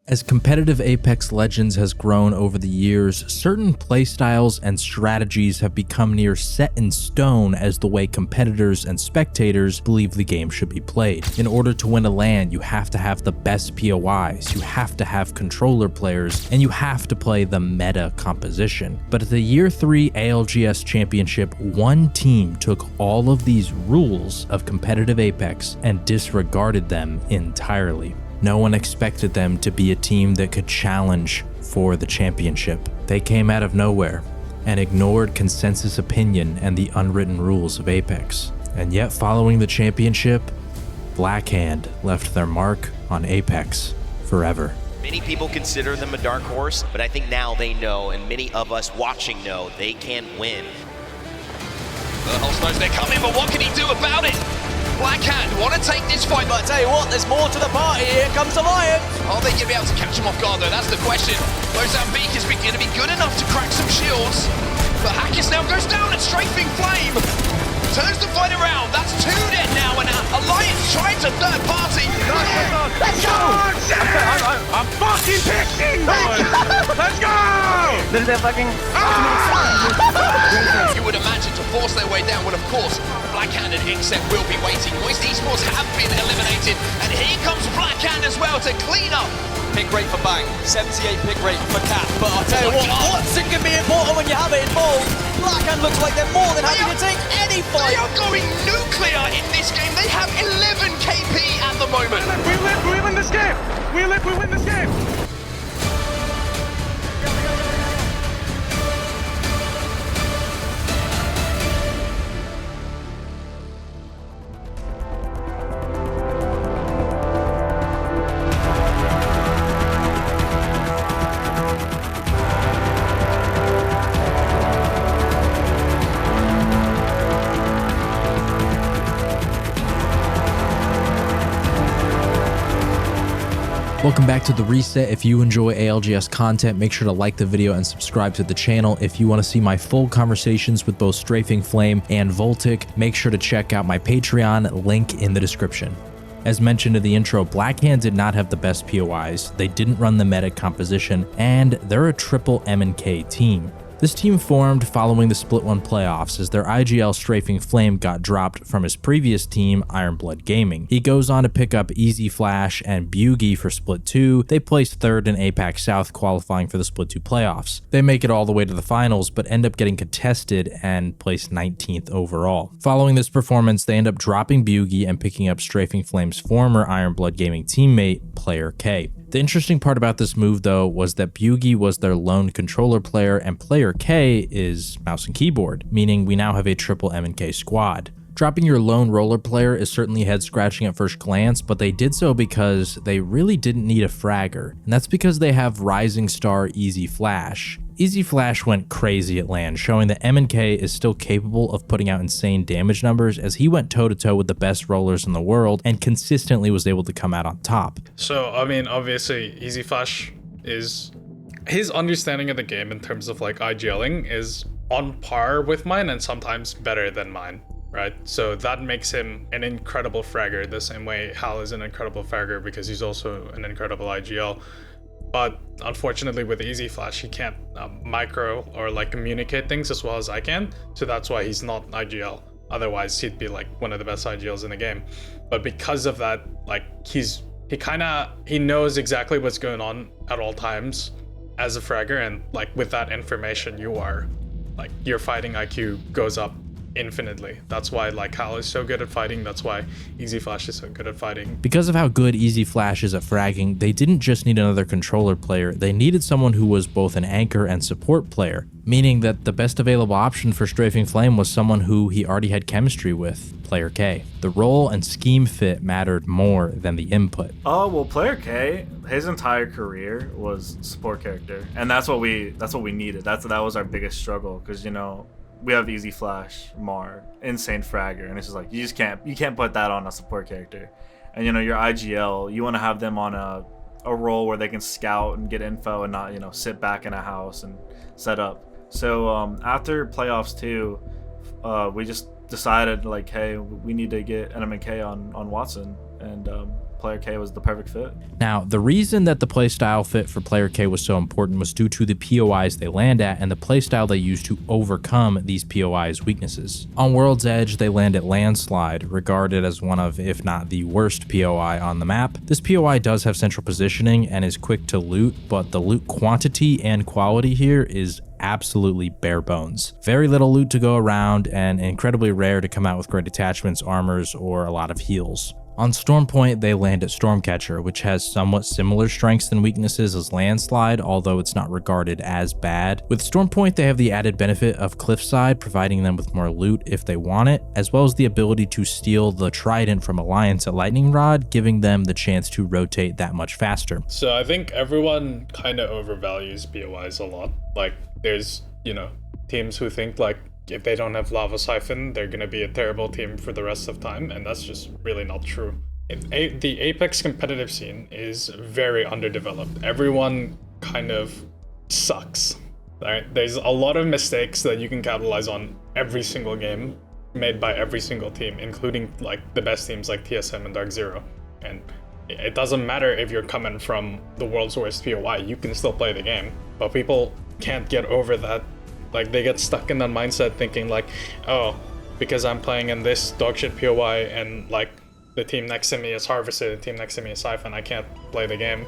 As competitive Apex Legends has grown over the years, certain playstyles and strategies have become near set in stone as the way competitors and spectators believe the game should be played. In order to win a LAN, you have to have the best POIs, you have to have controller players, and you have to play the meta composition. But at the Year 3 ALGS Championship, one team took all of these rules of competitive Apex and disregarded them entirely. No one expected them to be a team that could challenge for the championship. They came out of nowhere and ignored consensus opinion and the unwritten rules of Apex. And yet, following the championship, Blackhand left their mark on Apex forever. Many people consider them a dark horse, but I think now they know, and many of us watching know, they can win. The Holstein's they're coming, but what can he do about it? Blackhand want to take this fight, but I tell you what, there's more to the party. Here comes the Lion. Are they going to be able to catch him off guard, though? That's the question. Mozambique is going to be good enough to crack some shields. But Hackis now goes down at StrafingFlame. Turns the fight around. That's 2 dead now, and Alliance trying to third party. Let's go! I'm fucking picking! Let's go! This is their fucking... You would imagine to force their way down, well, of course, Blackhand and Inset will be waiting. Moist Esports have been eliminated, and here comes Blackhand as well to clean up. Pick rate for Bang, 78 pick rate for Cat. But I'll tell you what, What's it can be important when you have it involved? Blackhand looks like they're more than happy to take any fight. They are going nuclear in this game. They have 11 KP at the moment. We win this game! We win this game! Welcome back to The Reset. If you enjoy ALGS content, make sure to like the video and subscribe to the channel. If you want to see my full conversations with both StrafingFlame and Voltic, make sure to check out my Patreon, link in the description. As mentioned in the intro, Blackhand did not have the best POIs, they didn't run the meta composition, and they're a triple M&K team. This team formed following the Split 1 playoffs as their IGL StrafingFlame got dropped from his previous team, Ironblood Gaming. He goes on to pick up Easy Flash and Bugie for Split 2. They placed 3rd in APAC South qualifying for the Split 2 playoffs. They make it all the way to the finals, but end up getting contested and placed 19th overall. Following this performance, they end up dropping Bugie and picking up StrafingFlame's former Ironblood Gaming teammate, Player K. The interesting part about this move, though, was that Bugie was their lone controller player and Player K is mouse and keyboard, meaning we now have a triple M&K squad. Dropping your lone roller player is certainly head-scratching at first glance, but they did so because they really didn't need a fragger, and that's because they have Rising Star Easy Flash. Easy Flash went crazy at LAN, showing that M&K is still capable of putting out insane damage numbers as he went toe-to-toe with the best rollers in the world and consistently was able to come out on top. So, I mean, obviously, Easy Flash is... his understanding of the game in terms of like IGLing is on par with mine and sometimes better than mine, right? So that makes him an incredible fragger the same way Hal is an incredible fragger because he's also an incredible IGL. But unfortunately with Easy Flash, he can't micro or like communicate things as well as I can. So that's why he's not IGL. Otherwise he'd be like one of the best IGLs in the game. But because of that, like he knows exactly what's going on at all times as a fragger, and like with that information your fighting IQ goes up infinitely. That's why like Hal is so good at fighting. That's why Easy Flash is so good at fighting. Because of how good Easy Flash is at fragging, they didn't just need another controller player, they needed someone who was both an anchor and support player, meaning that the best available option for StrafingFlame was someone who he already had chemistry with, Player K. The role and scheme fit mattered more than the input. Oh, well, Player K, his entire career was support character, and that's what we needed. That was our biggest struggle, because you know, we have Easy Flash, Mar, insane fragger, and it's just like you can't put that on a support character. And you know, your IGL, you want to have them on a role where they can scout and get info and not, you know, sit back in a house and set up. So after playoffs 2, we just decided like, hey, we need to get an M&K on Watson, and Player K was the perfect fit. Now, the reason that the playstyle fit for Player K was so important was due to the POIs they land at and the playstyle they use to overcome these POIs' weaknesses. On World's Edge, they land at Landslide, regarded as one of, if not the worst POI on the map. This POI does have central positioning and is quick to loot, but the loot quantity and quality here is absolutely bare bones. Very little loot to go around and incredibly rare to come out with great attachments, armors, or a lot of heals. On Stormpoint, they land at Stormcatcher, which has somewhat similar strengths and weaknesses as Landslide, although it's not regarded as bad. With Stormpoint, they have the added benefit of Cliffside, providing them with more loot if they want it, as well as the ability to steal the Trident from Alliance at Lightning Rod, giving them the chance to rotate that much faster. So I think everyone kind of overvalues POIs a lot. Like, there's, teams who think like, if they don't have Lava Siphon, they're going to be a terrible team for the rest of time, and that's just really not true. The Apex competitive scene is very underdeveloped. Everyone kind of sucks. Right? There's a lot of mistakes that you can capitalize on every single game made by every single team, including like the best teams like TSM and Dark Zero. And it doesn't matter if you're coming from the world's worst POI, you can still play the game. But people can't get over that. Like, they get stuck in that mindset thinking like, oh, because I'm playing in this dogshit POI and like the team next to me is Harvested, the team next to me is Siphon, I can't play the game.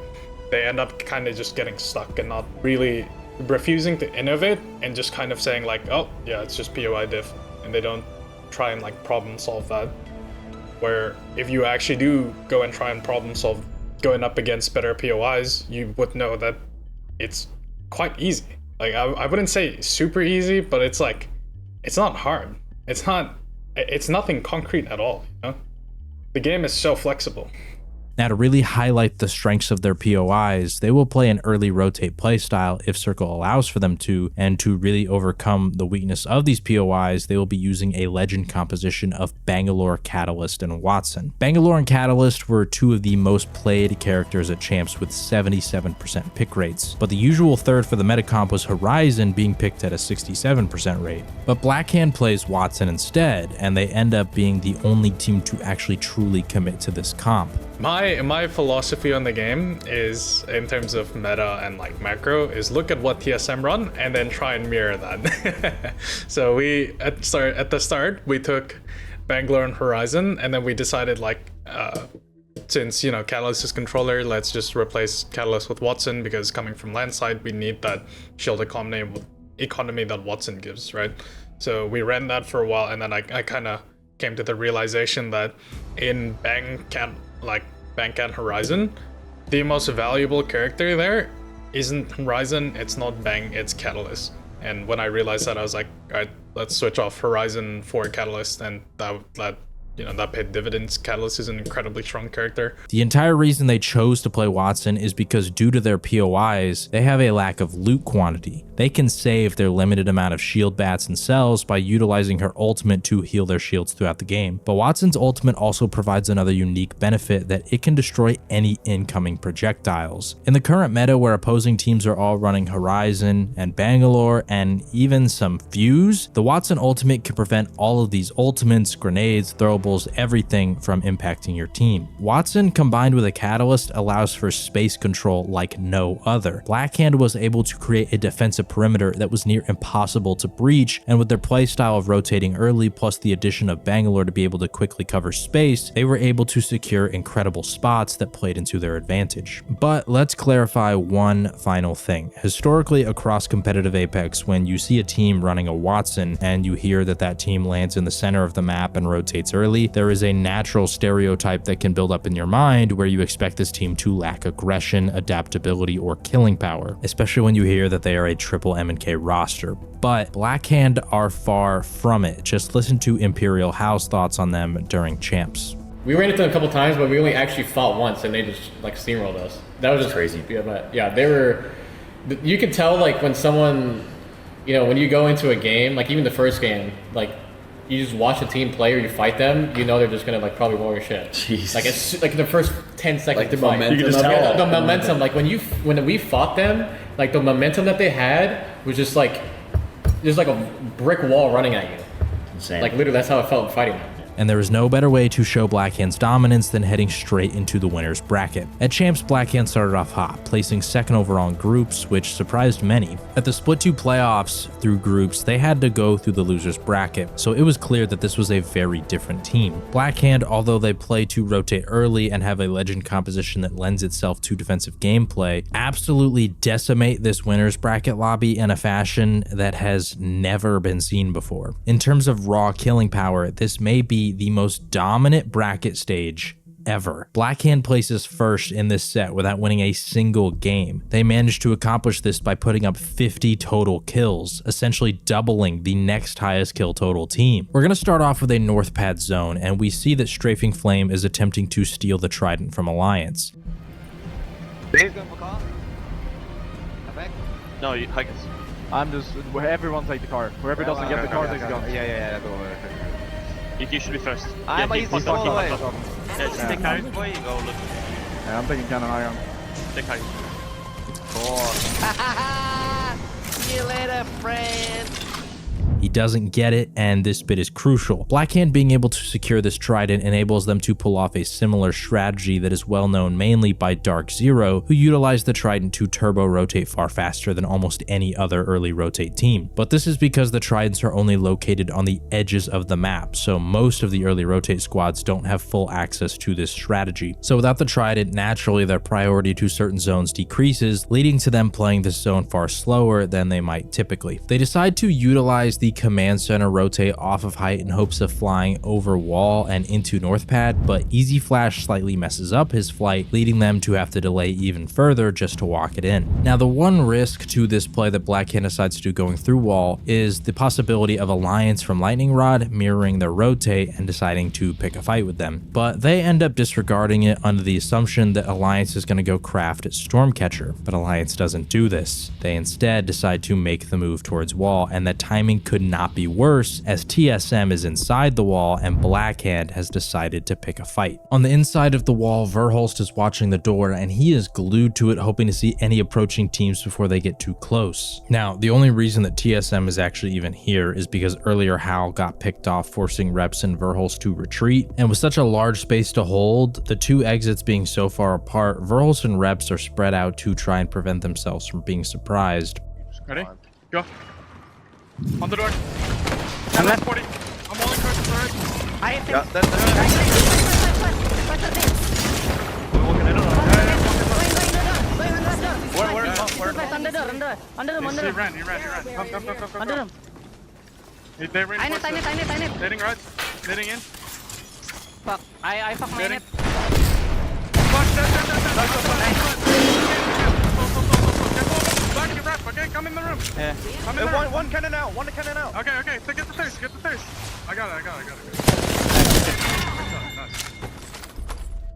They end up kind of just getting stuck and not really refusing to innovate and just kind of saying like, oh yeah, it's just POI diff, and they don't try and like problem solve that. Where if you actually do go and try and problem solve going up against better POIs, you would know that it's quite easy. Like, I wouldn't say super easy, but it's like, it's not hard. It's nothing concrete at all, The game is so flexible. Now, to really highlight the strengths of their POIs, they will play an early rotate playstyle if Circle allows for them to, and to really overcome the weakness of these POIs, they will be using a legend composition of Bangalore, Catalyst, and Watson. Bangalore and Catalyst were two of the most played characters at Champs with 77% pick rates, but the usual third for the meta comp was Horizon, being picked at a 67% rate. But Blackhand plays Watson instead, and they end up being the only team to actually truly commit to this comp. My philosophy on the game is, in terms of meta and like macro, is look at what TSM run and then try and mirror that. So we at the start we took Bangalore and Horizon, and then we decided like since Catalyst is controller, let's just replace Catalyst with Watson, because coming from Landside we need that shield economy that Watson gives, right? So we ran that for a while, and then I kind of came to the realization that in Bank Horizon, the most valuable character there isn't Horizon, it's not Bang, it's Catalyst. And when I realized that, I was like, all right, let's switch off Horizon for Catalyst, and that paid dividends. Catalyst is an incredibly strong character. The entire reason they chose to play Watson is because due to their POIs, they have a lack of loot quantity. They can save their limited amount of shield bats and cells by utilizing her ultimate to heal their shields throughout the game. But Watson's ultimate also provides another unique benefit, that it can destroy any incoming projectiles. In the current meta, where opposing teams are all running Horizon and Bangalore and even some Fuse, the Watson ultimate can prevent all of these ultimates, grenades, throwables, everything from impacting your team. Watson combined with a Catalyst allows for space control like no other. Blackhand was able to create a defensive perimeter that was near impossible to breach, and with their playstyle of rotating early plus the addition of Bangalore to be able to quickly cover space, they were able to secure incredible spots that played into their advantage. But let's clarify one final thing. Historically, across competitive Apex, when you see a team running a Watson and you hear that team lands in the center of the map and rotates early, there is a natural stereotype that can build up in your mind where you expect this team to lack aggression, adaptability, or killing power, especially when you hear that they are a triple M&K roster. But Blackhand are far from it. Just listen to Imperial House thoughts on them during Champs. We ran into them a couple times, but we only actually fought once, and they just like steamrolled us. That was just crazy. Yeah, but yeah, they were. You can tell like when someone, when you go into a game, like even the first game, like you just watch a team play or you fight them, they're just gonna like probably roll your shit. Jeez. Like it's like the first 10 seconds. Like the momentum. You can just tell the momentum. Like when we fought them, like the momentum that they had was just like a brick wall running at you. Insane. Like literally, that's how it felt fighting them. and there is no better way to show Blackhand's dominance than heading straight into the winner's bracket. At Champs, Blackhand started off hot, placing second overall in groups, which surprised many. At the Split 2 playoffs through groups, they had to go through the loser's bracket, so it was clear that this was a very different team. Blackhand, although they play to rotate early and have a legend composition that lends itself to defensive gameplay, absolutely decimate this winner's bracket lobby in a fashion that has never been seen before. In terms of raw killing power, this may be the most dominant bracket stage ever. Blackhand places first in this set without winning a single game. They managed to accomplish this by putting up 50 total kills, essentially doubling the next highest kill total team. We're going to start off with a north pad zone, and we see that StrafingFlame is attempting to steal the Trident from Alliance. No, you hug us. I'm just, everyone take the car. Whoever doesn't get the car takes the gun. Yeah, go away. You should be first. I'm easy all the way. Just take carry before you go look. Yeah, I'm taking cannon iron. Take carry. See you later, friend. He doesn't get it, and this bit is crucial. Blackhand being able to secure this Trident enables them to pull off a similar strategy that is well known mainly by Dark Zero, who utilized the Trident to turbo rotate far faster than almost any other early rotate team. But this is because the Tridents are only located on the edges of the map, so most of the early rotate squads don't have full access to this strategy. So without the Trident, naturally their priority to certain zones decreases, leading to them playing this zone far slower than they might typically. They decide to utilize the command center rotate off of height in hopes of flying over wall and into north pad, but Easy Flash slightly messes up his flight, leading them to have to delay even further just to walk it in. Now, the one risk to this play that Blackhand decides to do going through wall is the possibility of Alliance from Lightning Rod mirroring their rotate and deciding to pick a fight with them, but they end up disregarding it under the assumption that Alliance is going to go craft at Stormcatcher, but Alliance doesn't do this. They instead decide to make the move towards wall, and the timing could not be worse as TSM is inside the wall and Blackhand has decided to pick a fight. On the inside of the wall, Verhulst is watching the door and he is glued to it, hoping to see any approaching teams before they get too close. Now, the only reason that TSM is actually even here is because earlier Hal got picked off, forcing Reps and Verhulst to retreat, and with such a large space to hold, the two exits being so far apart, Verhulst and Reps are spread out to try and prevent themselves from being surprised. Ready? Go. On the door. I'm left 40. I'm holding curtains, alright? I think. Yeah, that's walking in Where? He ran. Come. Under him. They ran. I net. Netting right. Netting in. Fuck. I fuck my net. Fuck, Back your rep, okay? Come in the room. Yeah. Come in the room. One cannon out. Okay. So get the face. I got it. Nice.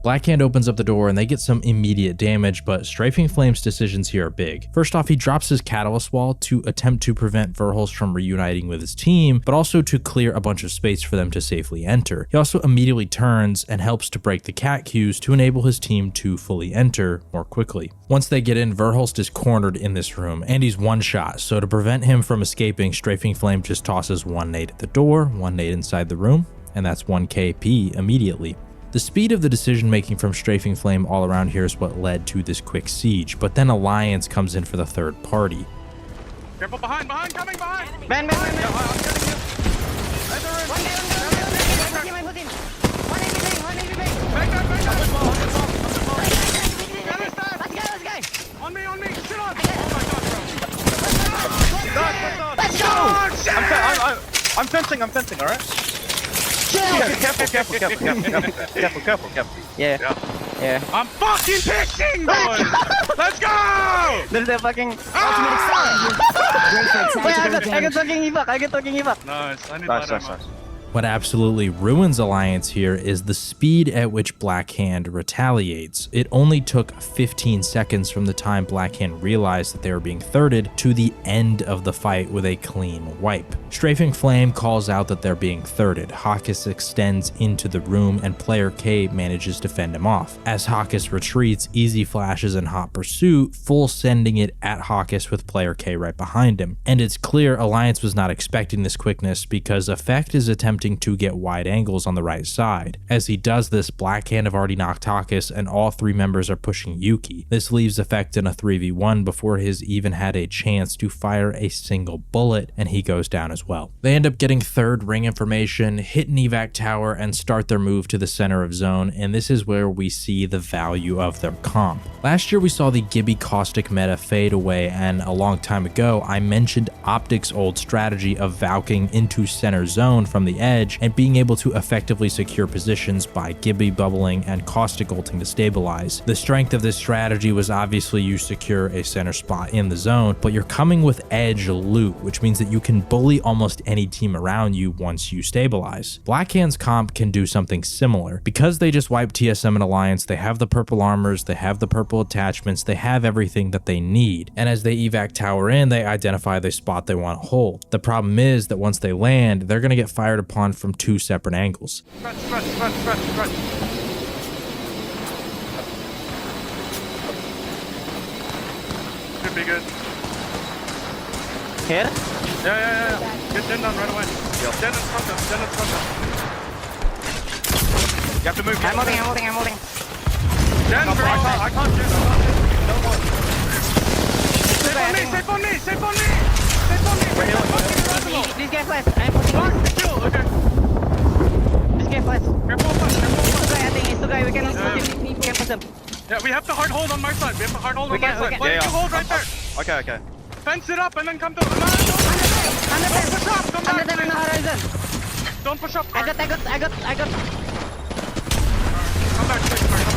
Blackhand opens up the door and they get some immediate damage, but StrafingFlame's decisions here are big. First off, he drops his catalyst wall to attempt to prevent Verhulst from reuniting with his team, but also to clear a bunch of space for them to safely enter. He also immediately turns and helps to break the cat queues to enable his team to fully enter more quickly. Once they get in, Verhulst is cornered in this room and he's one shot, so to prevent him from escaping, StrafingFlame just tosses one nade at the door, one nade inside the room, and that's 1 KP immediately. The speed of the decision making from StrafingFlame all around here is what led to this quick siege, but then Alliance comes in for the third party. Careful behind, coming behind! Man. Yeah, I'm getting you. Back that. On me! Sit on! Oh my god, bro. Let's go! I'm fencing, alright? Careful. Yeah. I'm fucking picking, boys! Let's go! This is the fucking ultimate Wait, I get fucking evac. Nice, I need that ammo. What absolutely ruins Alliance here is the speed at which Blackhand retaliates. It only took 15 seconds from the time Blackhand realized that they were being thirded to the end of the fight with a clean wipe. StrafingFlame calls out that they're being thirded. Hawkus extends into the room and player K manages to fend him off. As Hawkus retreats, Easy flashes in hot pursuit, full sending it at Hawkus with player K right behind him. And it's clear Alliance was not expecting this quickness because Effect is attempting attempting to get wide angles on the right side. As he does this, Blackhand have already knocked Takis, and all 3 members are pushing Yuki. This leaves Effect in a 3v1 before his even had a chance to fire a single bullet, and he goes down as well. They end up getting 3rd ring information, hit an evac tower, and start their move to the center of zone, and this is where we see the value of their comp. Last year we saw the Gibby caustic meta fade away, and a long time ago I mentioned Optic's old strategy of valking into center zone from the edge and being able to effectively secure positions by Gibby bubbling and caustic ulting to stabilize. The strength of this strategy was obviously you secure a center spot in the zone, but you're coming with edge loot, which means that you can bully almost any team around you once you stabilize. Blackhand's comp can do something similar. Because they just wiped TSM and Alliance, they have the purple armors, they have the purple attachments, they have everything that they need. And as they evac tower in, they identify the spot they want to hold. The problem is that once they land, they're going to get fired upon from 2 separate angles. Should be good. Here? Yeah. Get Jen down right away. Jen in front of us. You have to move. I'm moving. Jen, I can't shoot. No one. Save on me. This guy flash. I'm pushing on. Okay. This guy flash. Careful. I think it's the guy. We can push him. Yeah, we have to hard hold on my side. We can. You hold right there. Okay. Fence it up and then come to. Under them in the horizon. Don't push up. I got. Come back.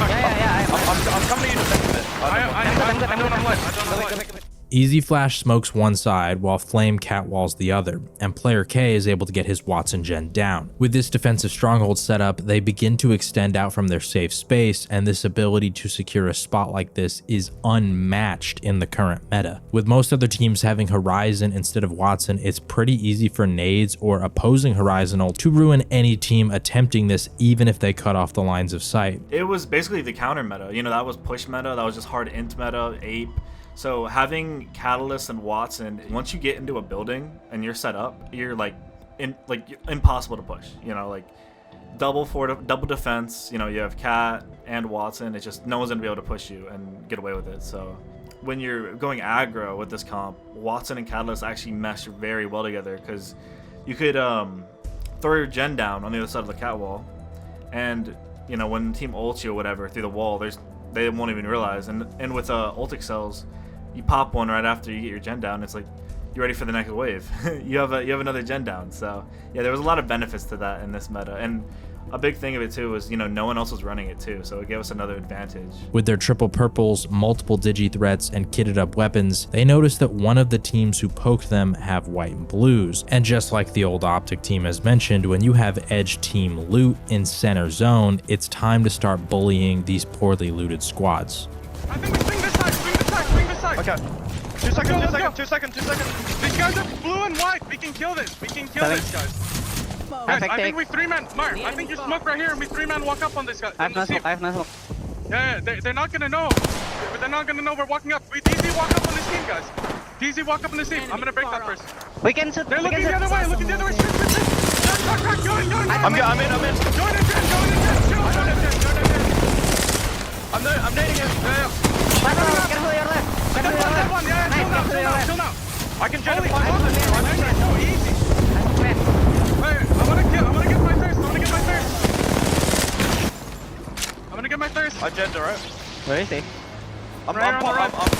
Yeah. I'm coming to you defensively. I don't have light. Easy Flash smokes one side while Flame catwalls the other, and player K is able to get his Watson gen down. With this defensive stronghold setup, they begin to extend out from their safe space, and this ability to secure a spot like this is unmatched in the current meta. With most other teams having Horizon instead of Watson, it's pretty easy for nades or opposing Horizontal to ruin any team attempting this, even if they cut off the lines of sight. It was basically the counter meta. You know, that was push meta, that was just hard int meta, ape. So having Catalyst and Watson, once you get into a building and you're set up, you're impossible to push. You know, like double defense. You know, you have Cat and Watson. It's just no one's gonna be able to push you and get away with it. So when you're going aggro with this comp, Watson and Catalyst actually mesh very well together because you could throw your gen down on the other side of the cat wall, and you know when team ults you or whatever through the wall, they won't even realize. And with ult excels, you pop one right after you get your gen down. It's like you're ready for the next wave. you have another gen down. So yeah, there was a lot of benefits to that in this meta, and a big thing of it too was, you know, no one else was running it too, so it gave us another advantage. With their triple purples, multiple digi threats, and kitted up weapons, they noticed that one of the teams who poked them have white and blues. And just like the old Optic team as mentioned, when you have edge team loot in center zone, it's time to start bullying these poorly looted squads. I think we swing this side. Okay. 2 seconds. These guys are blue and white. We can kill this. Guys, I think we 3-man. Mark, I think you smoke right here and we 3-man walk up on this guy. I have no smoke. Yeah, they're not gonna know. They're not gonna know we're walking up. We DZ walk up on this team, guys. DZ walk up on this team. I'm gonna break that first. We can shoot. They're looking the other way. Shoot. Going. I'm in. Join in, I'm nading him. Yeah. Careful your left. Chill now. I can generate 5 on this. I'm so easy. Wait, I wanna get my thirst. I gen, alright? Where is he? I'm gonna pop it on.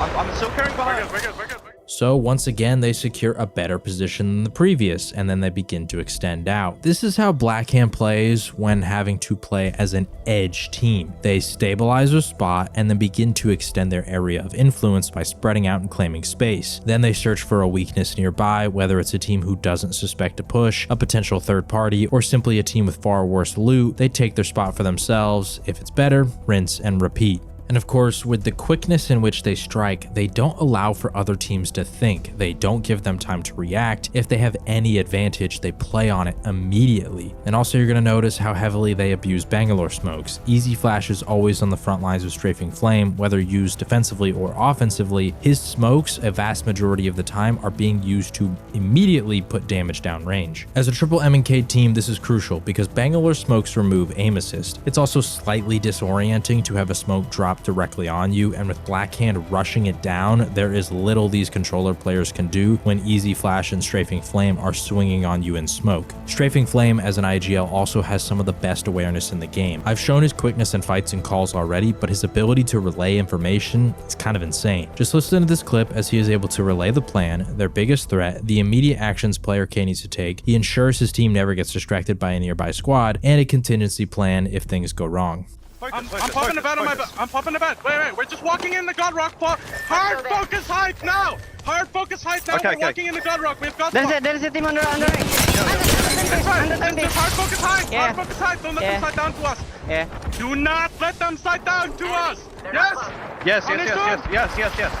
I'm still carrying behind. We're good. So once again, they secure a better position than the previous, and then they begin to extend out. This is how Blackhand plays when having to play as an edge team. They stabilize a spot and then begin to extend their area of influence by spreading out and claiming space. Then they search for a weakness nearby, whether it's a team who doesn't suspect a push, a potential third party, or simply a team with far worse loot. They take their spot for themselves. If it's better, rinse and repeat. And of course, with the quickness in which they strike, they don't allow for other teams to think. They don't give them time to react. If they have any advantage, they play on it immediately. And also you're going to notice how heavily they abuse Bangalore smokes. Easy Flash is always on the front lines of Strafing Flame, whether used defensively or offensively. His smokes, a vast majority of the time, are being used to immediately put damage down range. As a triple M&K team, this is crucial because Bangalore smokes remove aim assist. It's also slightly disorienting to have a smoke drop directly on you, and with Blackhand rushing it down, there is little these controller players can do when Easy Flash and Strafing Flame are swinging on you in smoke. Strafing Flame as an IGL also has some of the best awareness in the game. I've shown his quickness in fights and calls already, but his ability to relay information is kind of insane. Just listen to this clip as he is able to relay the plan, their biggest threat, the immediate actions player K needs to take. He ensures his team never gets distracted by a nearby squad, and a contingency plan if things go wrong. I'm popping the bat on my back. I'm popping the bat. Wait. We're just walking in the God Rock. Hard focus height now. Hard focus height now. We're walking in the God Rock. We've got. There's a team under right. Just hard focus height. Yeah. Hard focus height. Don't let them sight down to us. Yeah. Do not let them sight down to us. Yes. Yes.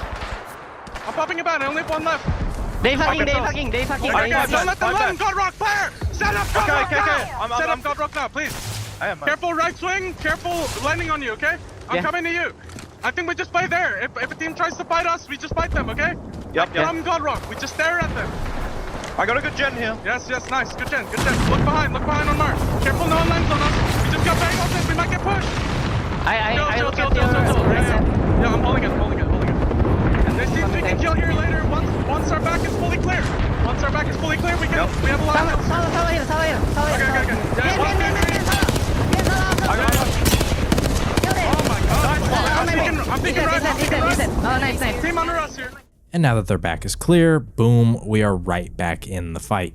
I'm popping a bat. I only have one left. They fucking. Okay, don't let them land. God Rock player. Set up God Rock now. Set up God Rock now, please. Careful right swing, careful landing on you, okay? I'm coming to you. I think we just play there. If a team tries to fight us, we just fight them, okay? Yep. From God Rock, we just stare at them. I got a good gen here. Yes, nice. Good gen. Look behind on Mark. Careful, no one lands on us. We just got bang off. We might get pushed. I look at Yeah, I'm holding it. They see if we can kill here later. Once our back is fully clear. We have a lot of health. Okay. I'm peeking right. Oh, nice. Team under us here. And now that their back is clear, boom, we are right back in the fight.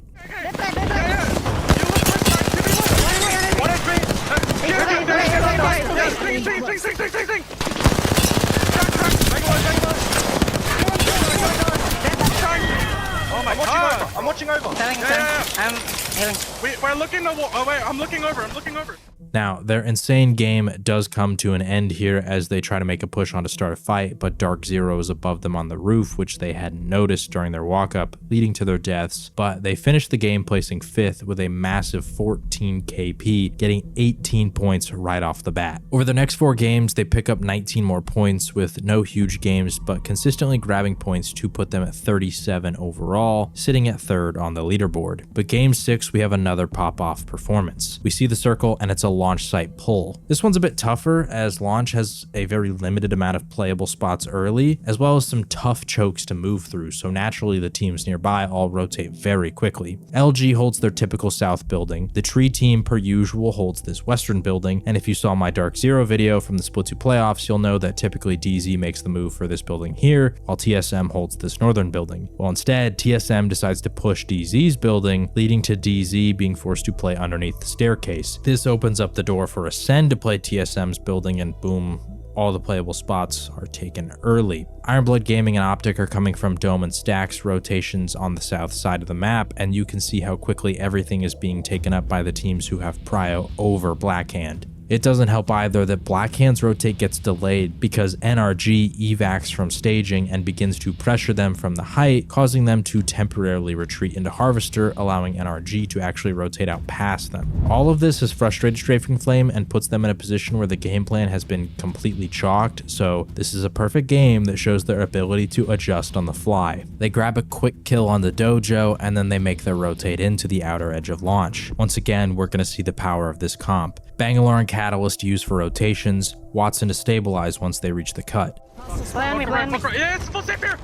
Oh my God! I'm watching over. I'm healing. We're looking. Oh wait, I'm looking over. Now, their insane game does come to an end here as they try to make a push on to start a fight, but Dark Zero is above them on the roof, which they hadn't noticed during their walk-up, leading to their deaths. But they finished the game placing 5th with a massive 14 KP, getting 18 points right off the bat. Over the next 4 games, they pick up 19 more points with no huge games, but consistently grabbing points to put them at 37 overall, sitting at 3rd on the leaderboard. But game 6, we have another pop-off performance. We see the circle, and it's a launch site pull. This one's a bit tougher as launch has a very limited amount of playable spots early, as well as some tough chokes to move through, so naturally the teams nearby all rotate very quickly. LG holds their typical south building, the tree team per usual holds this western building, and if you saw my Dark Zero video from the Split 2 playoffs, you'll know that typically DZ makes the move for this building here, while TSM holds this northern building. Well, instead, TSM decides to push DZ's building, leading to DZ being forced to play underneath the staircase. This opens up the door for Ascend to play TSM's building, and boom, all the playable spots are taken early. Ironblood Gaming and Optic are coming from Dome and Stacks rotations on the south side of the map, and you can see how quickly everything is being taken up by the teams who have prio over Blackhand. It doesn't help either that Blackhand's rotate gets delayed because NRG evacs from staging and begins to pressure them from the height, causing them to temporarily retreat into Harvester, allowing NRG to actually rotate out past them. All of this has frustrated Strafing Flame and puts them in a position where the game plan has been completely chalked, so this is a perfect game that shows their ability to adjust on the fly. They grab a quick kill on the dojo, and then they make their rotate into the outer edge of launch. Once again, we're going to see the power of this comp. Bangalore and Catalyst used for rotations, Watson to stabilize once they reach the cut. Plan me. Yeah, it's full safe here.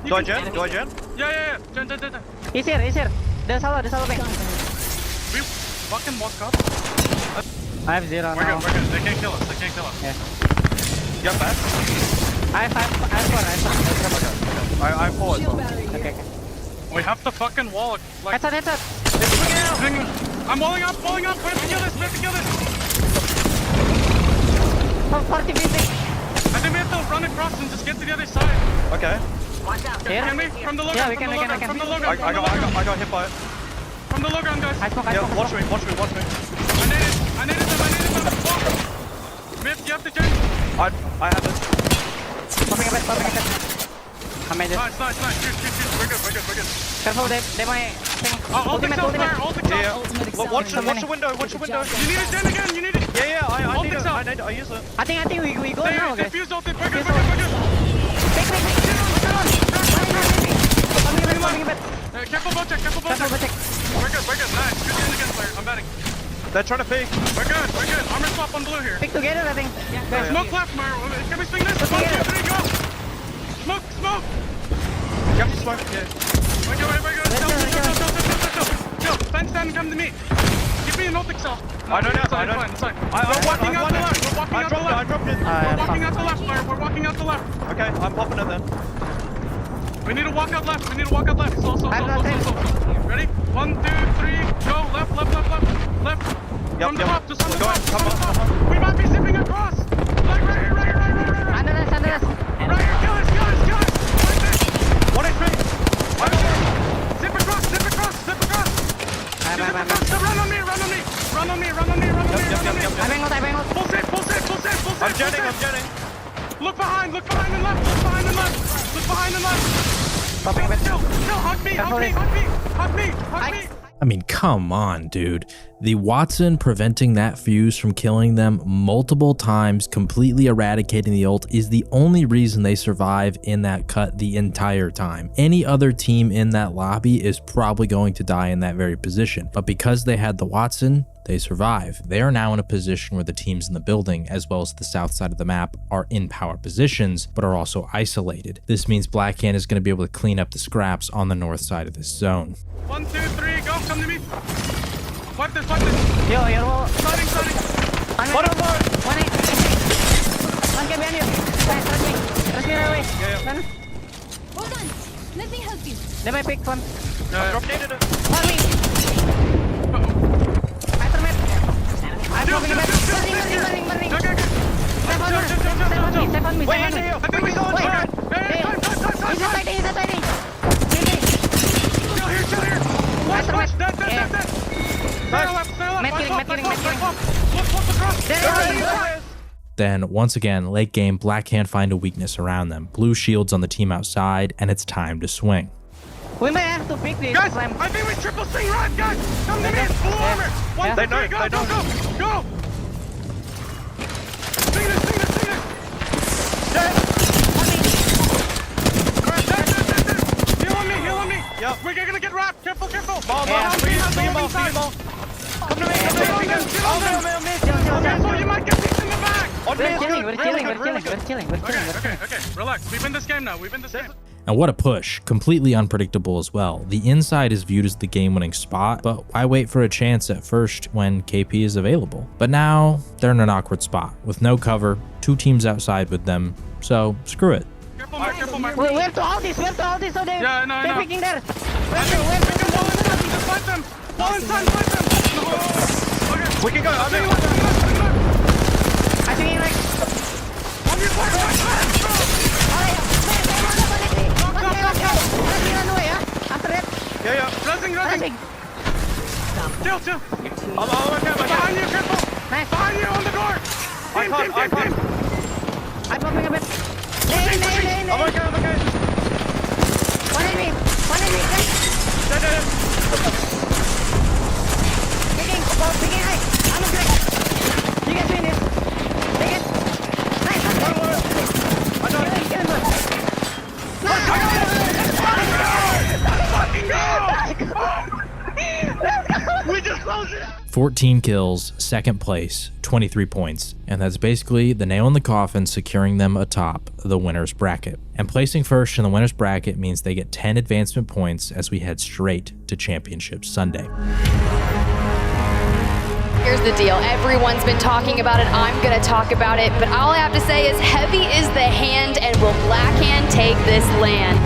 Do I gen? Yeah. Gen. He's here. There's hollow thing. We fucking walk up. I have 0 now. We're good. They can't kill us. Yeah. You have fast? I have 4. I have 4 as well. Okay. We have to fucking wall. Like, Headshot. I'm walling up. We have to kill this. 40 basic. I think we have to run across and just get to the other side. Okay. Can we? From the logo. Yeah, we can. From the logo. I got hit by it. From the logo, guys. I smoke. Yeah, watch me. I needed them. Myth, you have to change. I I have it. Popping a bit. Come in. Nice. Shoot. We're good. Careful, they might think. Ultimate. Yeah. Watch the window. You need it then again, you need it. Yeah, I use it. I think we go now, guys. Defuse ultimate, we're good. Pick. Popping a bit. Careful, Voltic. We're good. Nice. Good unit again, player. I'm betting. They're trying to peek. We're good. Armor swap on blue here. Pick together, I think. Yeah. Smoke left, Mario. Can we swing this? 1, 2, 3, go. Smoke. Yep, smoke. Yeah. We're good. Chill. Fence down and come to me. Give me an ultic cell. I don't know. It's fine. We're walking out the left. I dropped it. We're walking out the left, Mario. We're walking out the left. Okay, I'm popping it then. We need to walk out left. Slow. Ready? 1, 2, 3, go. Left. From the top, just on the top. We might be zipping across. Like right here. Under this. Right here, kill us. Right there. 1 HP. Zip across. Run on me. I bang. Full safe. I'm jetting. Look behind and left. Popping a bit. Chill. Hug me. I mean, come on, dude. The Watson preventing that fuse from killing them multiple times, completely eradicating the ult, is the only reason they survive in that cut the entire time. Any other team in that lobby is probably going to die in that very position. But because they had the Watson, they survive. They are now in a position where the teams in the building, as well as the south side of the map, are in power positions, but are also isolated. This means Blackhand is going to be able to clean up the scraps on the north side of this zone. 1, 2, 3, go. Come to me. Wipe this. Yo. Starting. One get behind you. Trust me right away. Yeah. Hold on. Let me help you. They might pick one. Drop needed it. Hold me. I'm dropping a bit. Burning. Step on me. Wait, I think we go on turret. He's hiding. Chill here. Watch. Dead. Med killing. Look across. Then, once again, late game, Blackhand find a weakness around them. Blue shields on the team outside, and it's time to swing. We may have to pick this. Guys, I think we triple swing right, guys. Come to me. Blue armor. 1, 2, 3, go. Swing this. Dead. Heal on me. Yep. We're gonna get wrapped. Careful. Ball. Come to me. So you might get these in the back. We're killing. Okay. Relax. We've been this game now. And what a push, completely unpredictable as well. The inside is viewed as the game-winning spot, but why wait for a chance at first when KP is available? But now, they're in an awkward spot, with no cover, 2 teams outside with them, so screw it. Careful, Mark. We have to hold this, so they're picking there. We can ball inside, just fight them. Ball inside, fight them. Okay. We can go. I think like... On your fire. Yeah. Pressing. Chill. I'm okay. Behind you, careful. Nice. Behind you on the door. Team. I'm popping a bit. I'm okay. One enemy. Dead. Picking high. I'm okay. You guys win this. Take it. Nice. I know. Kill him. We just closed it. 14 kills, second place, 23 points, and that's basically the nail in the coffin securing them atop the winner's bracket. And placing first in the winner's bracket means they get 10 advancement points as we head straight to Championship Sunday. Here's the deal. Everyone's been talking about it. I'm going to talk about it. But all I have to say is heavy is the hand, and will Blackhand take this land?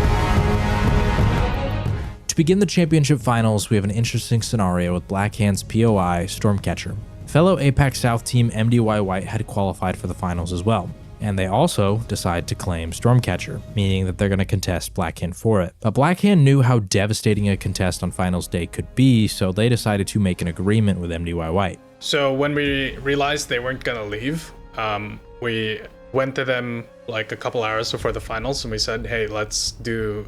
To begin the championship finals, we have an interesting scenario with Blackhand's POI Stormcatcher. Fellow APAC South team MDY White had qualified for the finals as well, and they also decide to claim Stormcatcher, meaning that they're going to contest Blackhand for it. But Blackhand knew how devastating a contest on finals day could be, so they decided to make an agreement with MDY White. So when we realized they weren't going to leave, we went to them like a couple hours before the finals and we said, hey, let's do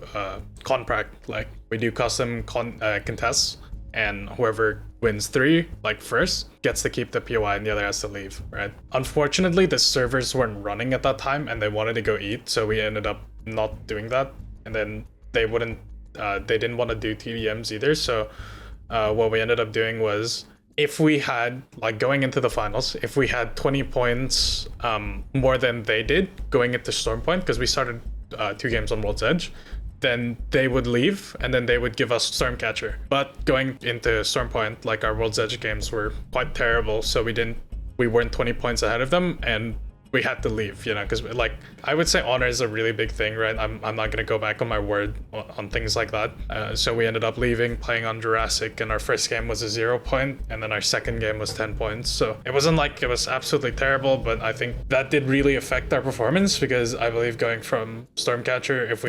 contract. Like we do custom contests, and whoever wins 3 like first gets to keep the POI and the other has to leave, right? Unfortunately, the servers weren't running at that time and they wanted to go eat, so we ended up not doing that. And then they didn't want to do TDMs either, so what we ended up doing was, if we had, like going into the finals, if we had 20 points more than they did going into Stormpoint, because we started 2 games on World's Edge, then they would leave and then they would give us Stormcatcher. But going into Stormpoint, like our World's Edge games were quite terrible, so we weren't 20 points ahead of them and we had to leave, you know, because like I would say honor is a really big thing, right? I'm not gonna go back on my word on things like that. So we ended up leaving, playing on Jurassic, and our first game was a 0 point, and then our second game was 10 points. So it wasn't like it was absolutely terrible, but I think that did really affect our performance, because I believe going from Stormcatcher, if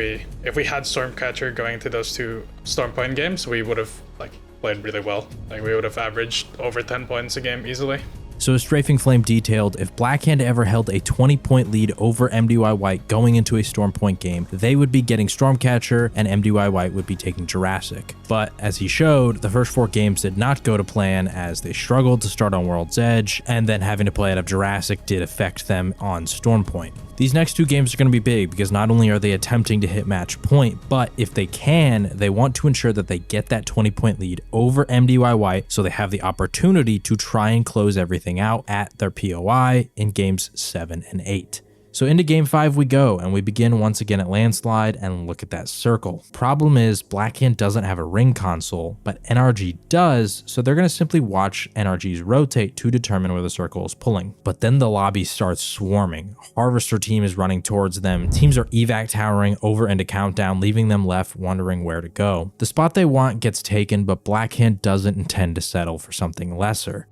we had Stormcatcher going to those 2 Stormpoint games, we would have like played really well. Like we would have averaged over 10 points a game easily. So as StrafingFlame detailed, if Blackhand ever held a 20-point lead over MDY White going into a Stormpoint game, they would be getting Stormcatcher and MDY White would be taking Jurassic. But as he showed, the first 4 games did not go to plan, as they struggled to start on World's Edge, and then having to play out of Jurassic did affect them on Stormpoint. These next 2 games are going to be big, because not only are they attempting to hit match point, but if they can, they want to ensure that they get that 20-point lead over MDY White, so they have the opportunity to try and close everything out at their POI in games 7 and 8. So into game 5 we go, and we begin once again at Landslide, and look at that circle. Problem is, Blackhand doesn't have a ring console, but NRG does, so they're going to simply watch NRGs rotate to determine where the circle is pulling. But then the lobby starts swarming. Harvester team is running towards them. Teams are evac towering over into Countdown, leaving them left wondering where to go. The spot they want gets taken, but Blackhand doesn't intend to settle for something lesser.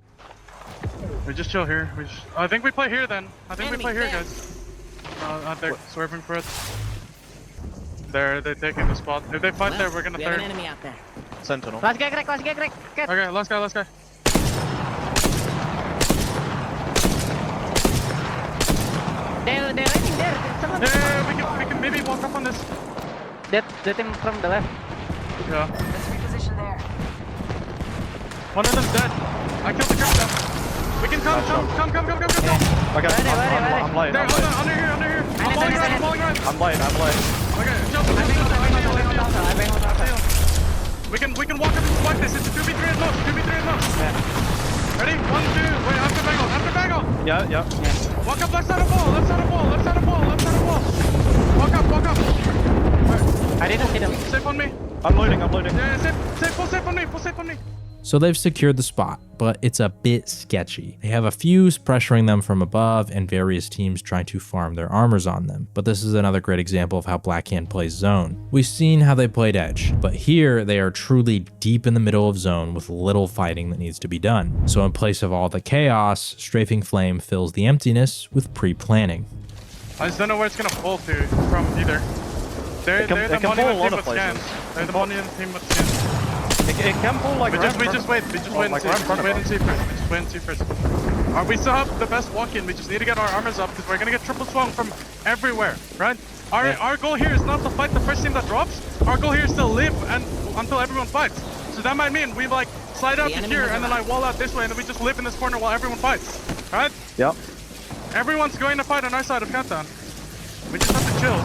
We just chill here. I think we play here then. I think we play here, guys. They're swerving for us. They're taking the spot. If they fight there, we're gonna third. An enemy out there. Sentinel. Let's get Greg, let's get Greg. Okay, last guy. They're running there. Someone. Yeah, we can maybe walk up on this. The team from the left. Yeah. Let's reposition there. One of them's dead. I killed the Countdown. We can come. Okay, I'm light. There, hold on, under here. I'm falling right. I'm light. Okay, jump. We can walk up and spike this. It's a 2v3 at most. Yeah. Ready? 1, 2. Wait, after bagel. Yeah. Walk up left side of wall. Walk up. Right. I didn't see them. Safe on me. I'm loading. Yeah, full safe on me. So they've secured the spot, but it's a bit sketchy. They have a fuse pressuring them from above and various teams trying to farm their armors on them. But this is another great example of how Blackhand plays zone. We've seen how they played Edge, but here they are truly deep in the middle of zone with little fighting that needs to be done. So in place of all the chaos, StrafingFlame fills the emptiness with pre-planning. I just don't know where it's gonna pull to from either. They're the monument team with scans. They're the monument team with scans. It can pull like we just wait and see first. We still have the best walk-in. We just need to get our armors up, because we're gonna get triple swung from everywhere, right? Our goal here is not to fight the first team that drops. Our goal here is to live until everyone fights. So that might mean we like slide out to here and then I wall out this way, and then we just live in this corner while everyone fights, right? Yep. Everyone's going to fight on our side of Countdown. We just have to chill.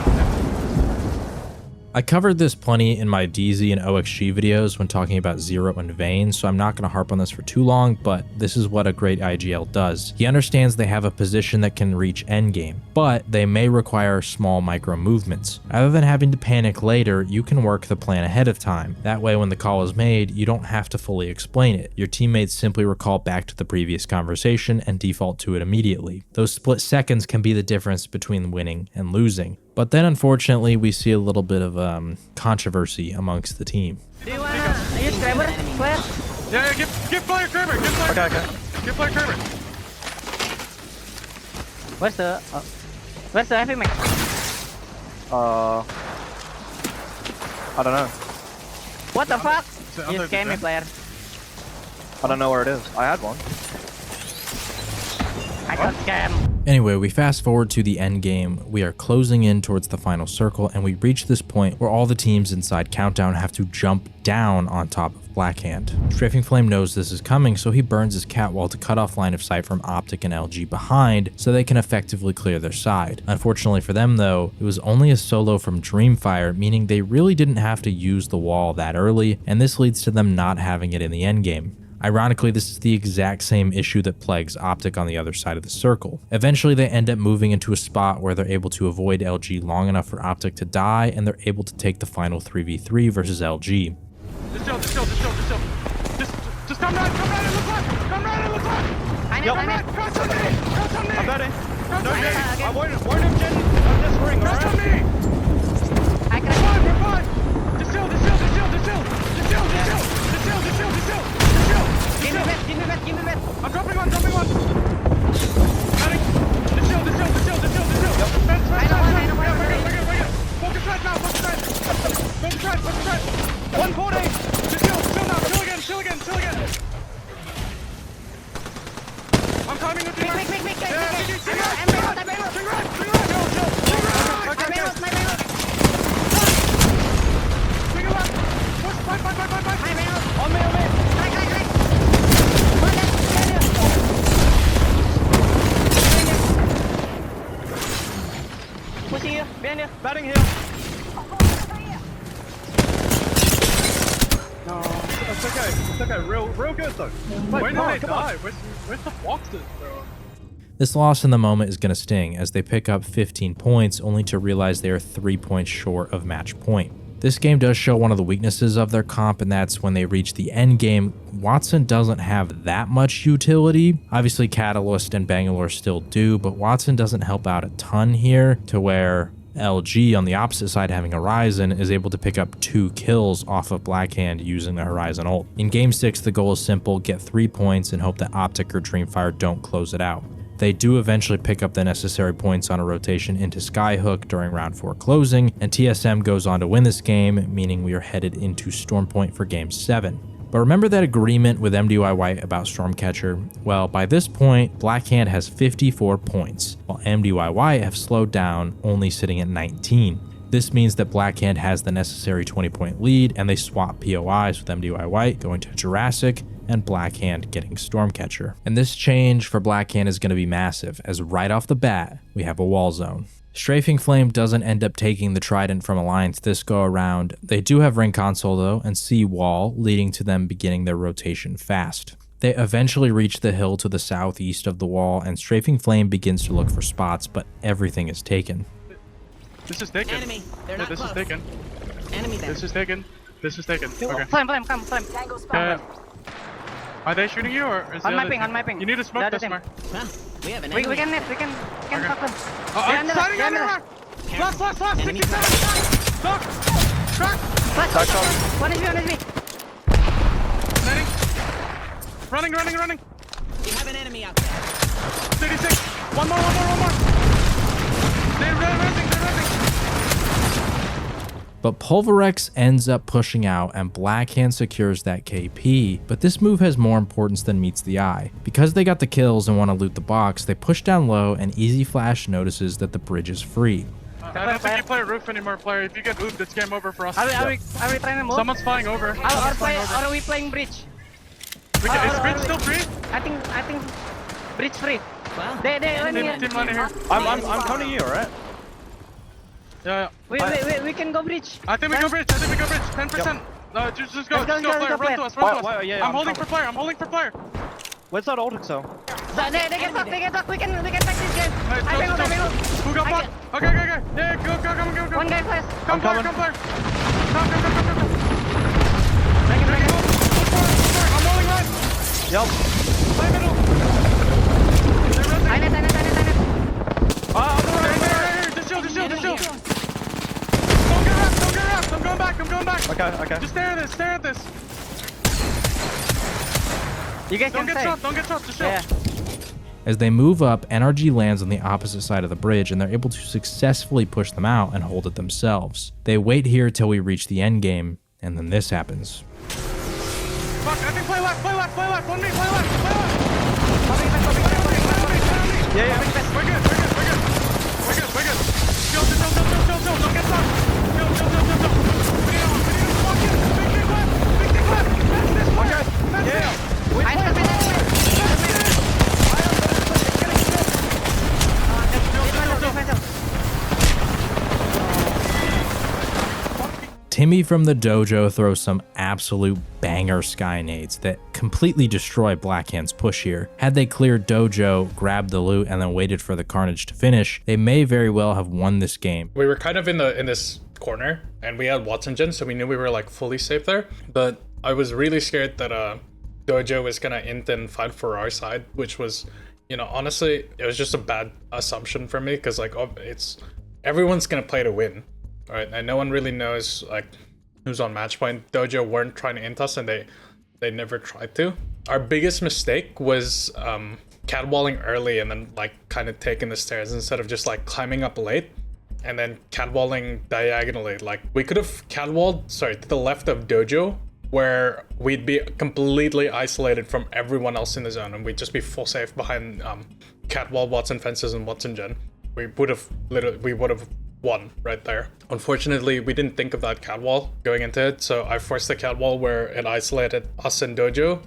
I covered this plenty in my DZ and OXG videos when talking about Zero and Vayne, so I'm not going to harp on this for too long, but this is what a great IGL does. He understands they have a position that can reach endgame, but they may require small micro movements. Rather than having to panic later, you can work the plan ahead of time. That way when the call is made, you don't have to fully explain it. Your teammates simply recall back to the previous conversation and default to it immediately. Those split seconds can be the difference between winning and losing. But then, unfortunately, we see a little bit of controversy amongst the team. Do you wanna use Kraber, Claire? Yeah, give player Kraber. Okay. Give player Kraber. Where's the heavy mech? I don't know. What the fuck? You scam me, player. I don't know where it is. I had one. I got scammed. Anyway, we fast forward to the end game. We are closing in towards the final circle, and we reach this point where all the teams inside Countdown have to jump down on top of Blackhand. StrafingFlame knows this is coming, so he burns his catwall to cut off line of sight from Optic and LG behind so they can effectively clear their side. Unfortunately for them though, it was only a solo from Dreamfire, meaning they really didn't have to use the wall that early, and this leads to them not having it in the endgame. Ironically, this is the exact same issue that plagues Optic on the other side of the circle. Eventually, they end up moving into a spot where they're able to avoid LG long enough for Optic to die, and they're able to take the final 3v3 versus LG. Just chill. Just come right and look left. Come right and look left. Yep. Crouch on me. I'm ready. Crouch on me. I warned him, Jen. I'm just ring, Crouch on me. I can. We're fine. Just chill. Give me med. I'm dropping one. Medic. Just chill. Fence. I know one. Yeah, we're good. Focus right now. Focus right. 140. Just chill now. Chill again. I'm timing with you. Quick. Yeah, I'm reload. Swing right. Okay. Swing left. Push. Fight. I'm reload. On me. Right. Pushing you. Behind you. Batting here. No, it's okay. Real good though. Where did they die? Where's the boxes, bro? This loss in the moment is going to sting as they pick up 15 points only to realize they are 3 points short of match point. This game does show one of the weaknesses of their comp, and that's when they reach the end game. Watson doesn't have that much utility. Obviously Catalyst and Bangalore still do, but Watson doesn't help out a ton here, to where LG on the opposite side, having Horizon, is able to pick up 2 kills off of Blackhand using the Horizon ult. In game 6, the goal is simple: get 3 points and hope that Optic or Dreamfire don't close it out. They do eventually pick up the necessary points on a rotation into Skyhook during round 4 closing, and TSM goes on to win this game, meaning we are headed into Storm Point for game 7. But remember that agreement with MDY White about Stormcatcher? Well, by this point, Blackhand has 54 points, while MDY White have slowed down, only sitting at 19. This means that Blackhand has the necessary 20-point lead, and they swap POIs with MDY White going to Jurassic, and Blackhand getting Stormcatcher. And this change for Blackhand is going to be massive, as right off the bat, we have a wall zone. StrafingFlame doesn't end up taking the Trident from Alliance this go around. They do have Ring Console though, and see wall, leading to them beginning their rotation fast. They eventually reach the hill to the southeast of the wall, and StrafingFlame begins to look for spots, but everything is taken. This is taken. Enemy. They're not This close. is taken. Enemy there. This is taken. Okay. Flame, come. Are they shooting you or is On the my ping. You need to smoke this, Mar. We have an enemy. We can fuck them. I'm starting under. Last. 67. Knock. Crack. One is me. Netting. Running. We have an enemy out there. 36. One more. They're resing. But Pulverex ends up pushing out, and Blackhand secures that KP, but this move has more importance than meets the eye. Because they got the kills and want to loot the box, they push down low, and Easy Flash notices that the bridge is free. I don't think you play roof anymore, player. If you get ooped, it's game over for us. Are we trying to move? Someone's flying over. Or are we playing bridge? Is bridge still free? I think bridge free. Well, they landing here. Team landing here. I'm counting you, alright? Yeah. We can go bridge. I think we go bridge. 10%. No, just go. Let's go, Player. Run to us. Yeah, I'm holding for player. Where's that ultic cell? They get stuck. We can back this game. Hey, I go. Who got bot? Okay. Yeah, go. One guy first. Come player. Come. Break it. I'm rolling right. Yep. Play middle. I net. Right here. Just chill. Don't get wrapped. I'm going back. Okay. Just stare at this. You guys Don't get shot. Just chill. Yeah. As they move up, NRG lands on the opposite side of the bridge, and they're able to successfully push them out and hold it themselves. They wait here till we reach the end game, and then this happens. Fuck, I think play left. On me, play left. Yeah, yeah. We're good. Chill. Don't get stuck. Chill. Video. Walk in. Big dick left. That's this one. That's Timmy from the dojo throws some absolute banger sky nades that completely destroy Blackhand's push here. Had they cleared dojo, grabbed the loot, and then waited for the carnage to finish, they may very well have won this game. We were kind of in this corner, and we had Watson Gen, so we knew we were like fully safe there. But I was really scared that dojo was gonna int and fight for our side, which was, you know, honestly, it was just a bad assumption for me, because like, oh, it's everyone's gonna play to win. All right, and no one really knows like who's on match point. Dojo weren't trying to int us, and they never tried to. Our biggest mistake was catwalling early and then like kind of taking the stairs instead of just like climbing up late and then catwalling diagonally. Like we could have catwalled, sorry, to the left of dojo, where we'd be completely isolated from everyone else in the zone, and we'd just be full safe behind catwall, Watson fences, and Watson Gen. We would have won right there. Unfortunately, we didn't think of that catwall going into it, so I forced the catwall where it isolated us and dojo,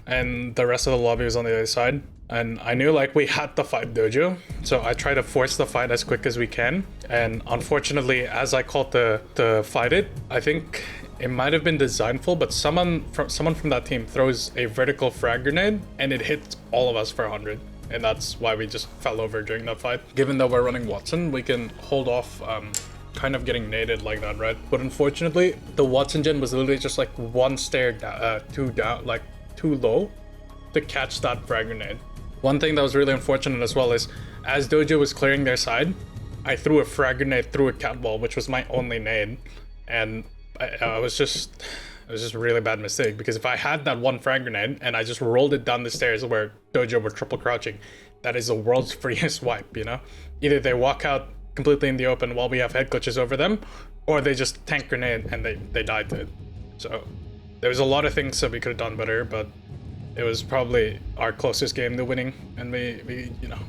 and the rest of the lobby was on the other side. And I knew like we had to fight dojo, so I tried to force the fight as quick as we can. And unfortunately, as I called to fight it, I think it might have been designful, but someone from that team throws a vertical frag grenade, and it hits all of us for 100. And that's why we just fell over during that fight. Given that we're running Watson, we can hold off kind of getting naded like that, right? But unfortunately, the Watson Gen was literally just like one stair too low to catch that frag grenade. One thing that was really unfortunate as well is, as dojo was clearing their side, I threw a frag grenade through a catwall, which was my only nade, and it was just a really bad mistake, because if I had that one frag grenade and I just rolled it down the stairs where dojo were triple crouching, that is the world's freest wipe, you know? Either they walk out completely in the open while we have head glitches over them, or they just tank grenade and they die to it. So there was a lot of things that we could have done better, but it was probably our closest game to winning, and we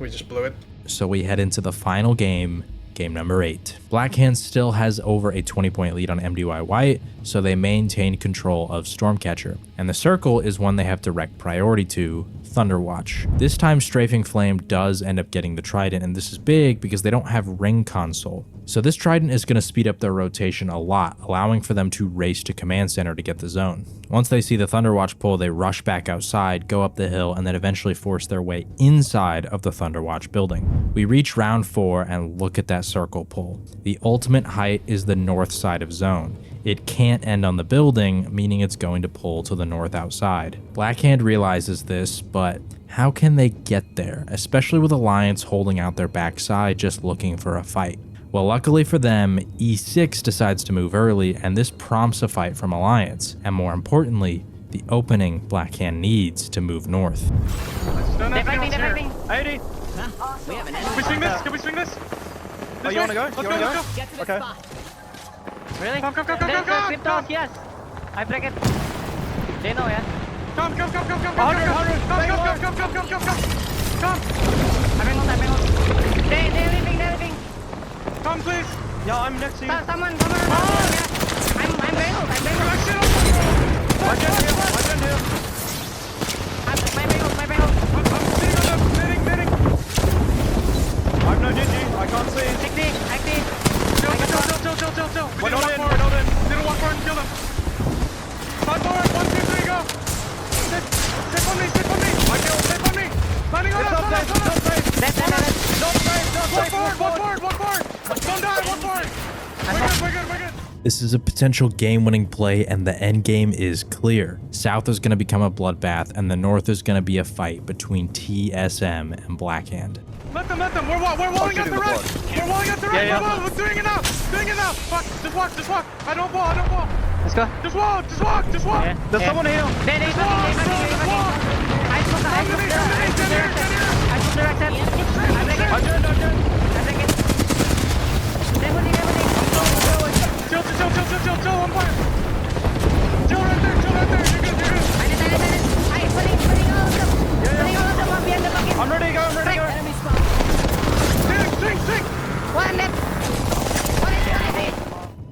just blew it. So we head into the final game, game number 8. Blackhand still has over a 20-point lead on MDY White, so they maintain control of Stormcatcher. And the circle is one they have direct priority to, Thunderwatch. This time StrafingFlame does end up getting the Trident, and this is big because they don't have ring console. So this Trident is going to speed up their rotation a lot, allowing for them to race to command center to get the zone. Once they see the Thunderwatch pull, they rush back outside, go up the hill, and then eventually force their way inside of the Thunderwatch building. We reach round 4 and look at that circle pull. The ultimate height is the north side of zone. It can't end on the building, meaning it's going to pull to the north outside. Blackhand realizes this, but how can they get there, especially with Alliance holding out their backside just looking for a fight? Well, luckily for them, E6 decides to move early, and this prompts a fight from Alliance, and more importantly, the opening Blackhand needs to move north. They're fighting. 80. Huh? We have an enemy. Can we swing this? Can we swing this? Oh, you wanna go? Let's go. Get to the Okay. spot. Really? Come. Cryptos, yes. I break it. They know, yeah. Come. 100. Come. I'm in. They're leaving. Come, please. Yeah, I'm next to you. Someone. Yeah. I'm bailed. My gen here. My bailed. I'm sitting on them. Knitting. I'm no Digi. I can't see. Active. Chill. We We're didn't not walk in. forward. Didn't walk forward and kill them. Fight forward. 1, 2, 3, go. Sit on me. I killed. Sit on me. Landing on It's us. not safe. Walk forward. Don't die. Walk forward. We're good. This is a potential game-winning play, and the end game is clear. South is going to become a bloodbath, and the north is going to be a fight between TSM and Blackhand. Let them. We're walling up the right. Yeah. We're doing enough. Fuck. Just walk. I don't fall. Let's go. Just walk. Yeah. There's someone here. They I took the right step. I break it. I gen. They're holding. Chill, one point. Chill right there. You're good. I'm putting all of them. Putting all of them up behind the bucket. I'm ready to go. Enemy spawn.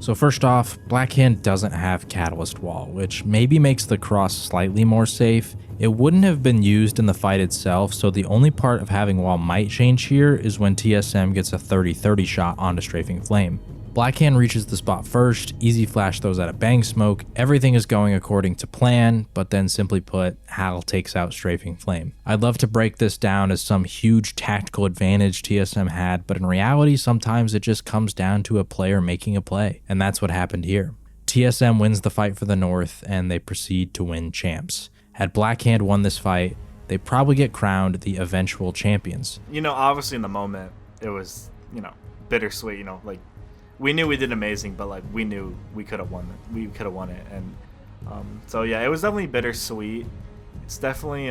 So first off, Blackhand doesn't have Catalyst Wall, which maybe makes the cross slightly more safe. It wouldn't have been used in the fight itself, so the only part of having Wall might change here is when TSM gets a 30-30 shot onto Strafing Flame. Blackhand reaches the spot first, Easy Flash throws out a bang smoke, everything is going according to plan, but then simply put, Hal takes out Strafing Flame. I'd love to break this down as some huge tactical advantage TSM had, but in reality, sometimes it just comes down to a player making a play, and that's what happened here. TSM wins the fight for the North, and they proceed to win champs. Had Blackhand won this fight, they'd probably get crowned the eventual champions. You know, obviously in the moment, it was, you know, bittersweet, you know, like, we knew we did amazing, but like we knew we could have won it. We could have won it, and so yeah, it was definitely bittersweet. It's definitely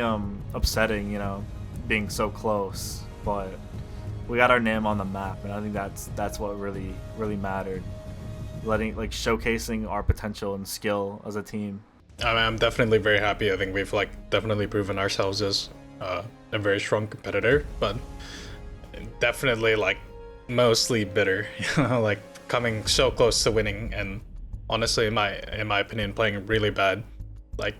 upsetting, you know, being so close. But we got our name on the map, and I think that's what really mattered. Showcasing our potential and skill as a team. I'm definitely very happy. I think we've like definitely proven ourselves as a very strong competitor, but definitely like mostly bitter. You know, like coming so close to winning, and honestly, in my opinion, playing really bad. Like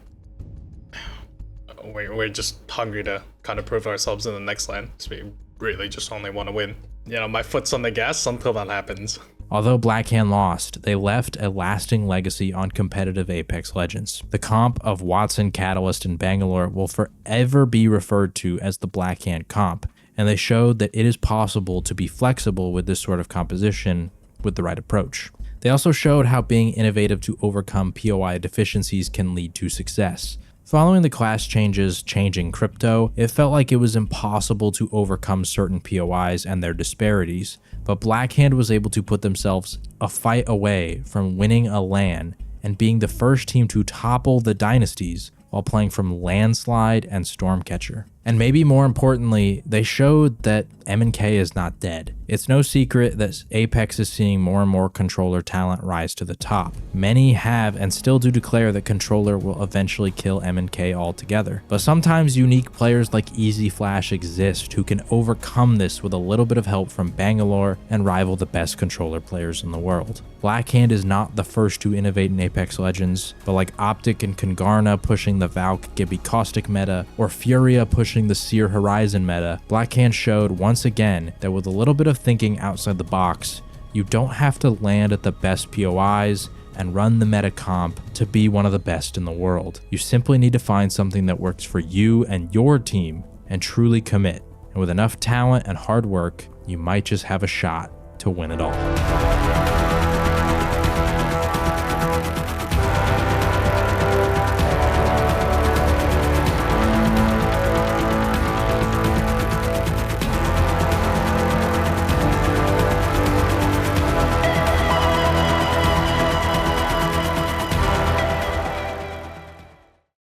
we're just hungry to kind of prove ourselves in the next lane. So we really just only want to win. You know, my foot's on the gas until that happens. Although Blackhand lost, they left a lasting legacy on competitive Apex Legends. The comp of Watson, Catalyst, and Bangalore will forever be referred to as the Blackhand comp, and they showed that it is possible to be flexible with this sort of composition with the right approach. They also showed how being innovative to overcome POI deficiencies can lead to success. Following the class changes changing crypto, it felt like it was impossible to overcome certain POIs and their disparities, but Blackhand was able to put themselves a fight away from winning a LAN and being the first team to topple the dynasties while playing from Landslide and Stormcatcher. And maybe more importantly, they showed that M&K is not dead. It's no secret that Apex is seeing more and more controller talent rise to the top. Many have and still do declare that controller will eventually kill M&K altogether. But sometimes unique players like Easy Flash exist who can overcome this with a little bit of help from Bangalore and rival the best controller players in the world. Blackhand is not the first to innovate in Apex Legends, but like Optic and Kongarna pushing the Valk Gibby Caustic meta, or Furia pushing the Seer Horizon meta, Blackhand showed once again that with a little bit of thinking outside the box, you don't have to land at the best POIs and run the meta comp to be one of the best in the world. You simply need to find something that works for you and your team and truly commit. And with enough talent and hard work, you might just have a shot to win it all.